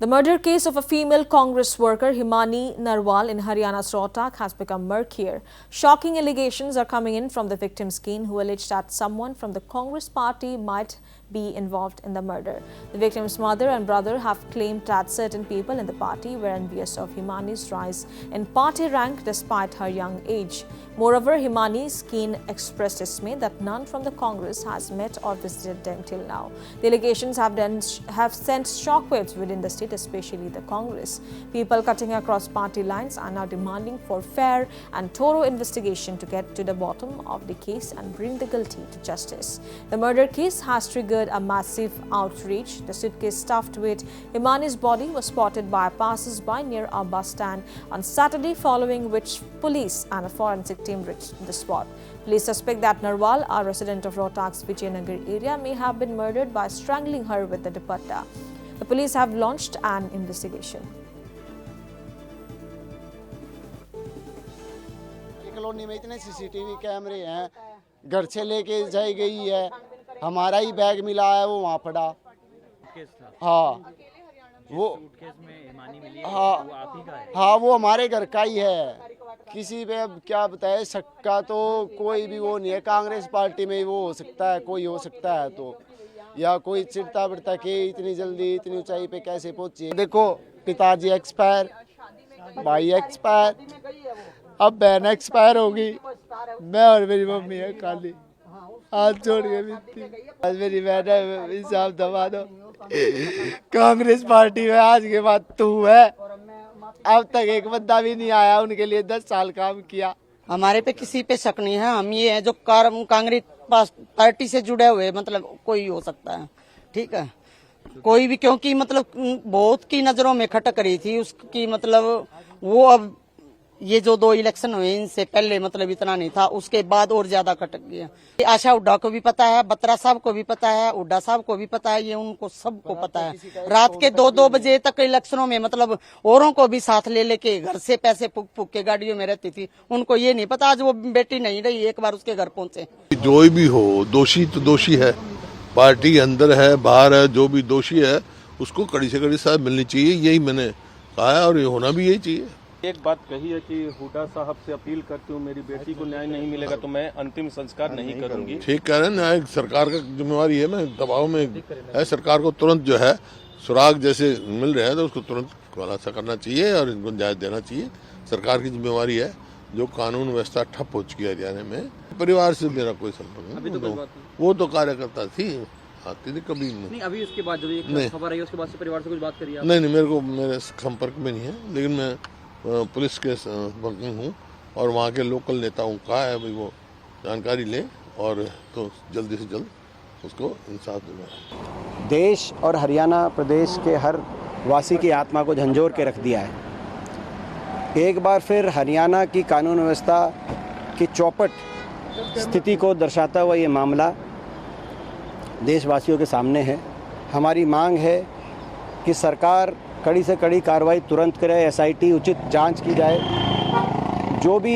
The murder case of a female Congress worker, Himani Narwal, in Haryana's Rohtak has become murkier. Shocking allegations are coming in from the victim's kin, who alleged that someone from the Congress party might be involved in the murder. The victim's mother and brother have claimed that certain people in the party were envious of Himani's rise in party rank despite her young age. Moreover, Himani's kin expressed dismay that none from the Congress has met or visited them till now. The allegations have sent shockwaves within the state, especially the Congress. People cutting across party lines are now demanding for fair and thorough investigation to get to the bottom of the case and bring the guilty to justice. The murder case has triggered a massive outrage. The suitcase stuffed with Himani's body was spotted by passers-by near a bus stand on Saturday, following which police and a forensic team reached the spot. Police suspect that Narwal, a resident of Rohtak's Vijayanagar area, may have been murdered by strangling her with the dupatta. The police have launched an investigation. Colony में इतने CCTV कैमरे हैं, घर से लेके जाई गई है, हमारा ही बैग मिला है, वो वहाँ पड़ा। हाँ, वो हाँ वो हमारे घर का ही है। किसी पे अब क्या बताए, शक्का तो कोई भी वो नहीं है। कांग्रेस पार्टी में वो हो सकता है, कोई हो सकता है, तो या कोई चिढ़ता बढ़ता के इतनी जल्दी इतनी ऊंचाई पे कैसे पहुंची। देखो, पिताजी एक्सपायर, भाई एक्सपायर, अब बहन एक्सपायर होगी, मैं और मेरी मम्मी है खाली, हाथ जोड़ के बीतती। आज मेरी बहन है, हिसाब दबा दो। कांग्रेस पार्टी में आज के बाद तू है, अब तक एक बंदा भी नहीं आया, उनके लिए 10 साल काम किया। हमारे पे किसी पे शक नहीं है, हम ये है जो कांग्रेस पार्टी से जुड़े हुए, मतलब कोई हो सकता है, ठीक है, कोई भी, क्योंकि मतलब बहुत की नजरों में खटक रही थी उसकी, मतलब वो अब ये जो 2 इलेक्शन हुए इनसे पहले मतलब इतना नहीं था, उसके बाद और ज्यादा खटक गया। आशा हुड्डा को भी पता है, बत्रा साहब को भी पता है, हुड्डा साहब को भी पता है, ये उनको सबको पता है। रात के 2-2 बजे तक इलेक्शनों में मतलब औरों को भी साथ ले लेके घर से पैसे फूक फूक के गाड़ियों में रहती थी, उनको ये नहीं पता आज वो बेटी नहीं रही, एक बार उसके घर पहुंचे। जो भी हो, दोषी तो दोषी है, पार्टी अंदर है बाहर है, जो भी दोषी है उसको कड़ी से कड़ी सजा मिलनी चाहिए, यही मैंने कहा है और ये होना भी यही चाहिए। एक बात कही है कि हुड्डा साहब से अपील करती हूँ, मेरी बेटी को न्याय नहीं मिलेगा तो मैं अंतिम संस्कार नहीं करूंगी। ठीक कह रहे हैं, न्याय सरकार का जिम्मेवारी है, मैं दबाव में है, सरकार को तुरंत जो है सुराग जैसे मिल रहे हैं तो उसको तुरंत खुलासा करना चाहिए और इनको न्याय देना चाहिए। सरकार की जिम्मेवारी है, जो कानून व्यवस्था ठप हो चुकी है हरियाणा में। परिवार से मेरा कोई संपर्क नहीं, वो तो कार्यकर्ता थी, आती थी कभी नहीं। अभी उसके बाद जब खबर आई उसके बाद से परिवार से कुछ बात करिए? नहीं, मेरे को मेरे संपर्क में नहीं है, लेकिन मैं पुलिस के वर्किंग हूँ और वहाँ के लोकल नेताओं का है भाई वो जानकारी ले और तो जल्दी से जल्द उसको इंसाफ दिलाएं। देश और हरियाणा प्रदेश के हर वासी की आत्मा को झंझोर के रख दिया है। एक बार फिर हरियाणा की कानून व्यवस्था की चौपट स्थिति को दर्शाता हुआ ये मामला देशवासियों के सामने है। हमारी मांग है कि सरकार कड़ी से कड़ी कार्रवाई तुरंत करे, एसआईटी उचित जांच की जाए, जो भी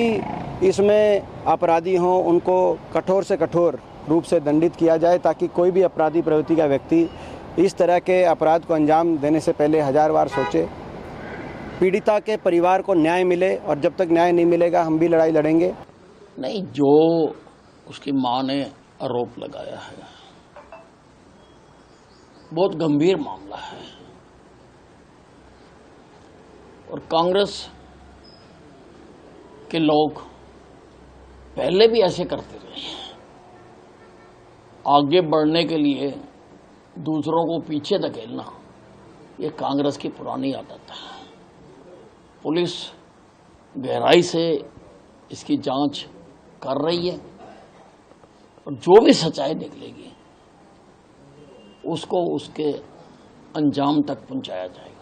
इसमें अपराधी हों उनको कठोर से कठोर रूप से दंडित किया जाए, ताकि कोई भी अपराधी प्रवृत्ति का व्यक्ति इस तरह के अपराध को अंजाम देने से पहले 1000 बार सोचे। पीड़िता के परिवार को न्याय मिले और जब तक न्याय नहीं मिलेगा हम भी लड़ाई लड़ेंगे। नहीं, जो उसकी मां ने आरोप लगाया है बहुत गंभीर मामला है और कांग्रेस के लोग पहले भी ऐसे करते रहे हैं। आगे बढ़ने के लिए दूसरों को पीछे धकेलना ये कांग्रेस की पुरानी आदत है। पुलिस गहराई से इसकी जांच कर रही है और जो भी सच्चाई निकलेगी उसको उसके अंजाम तक पहुंचाया जाएगा।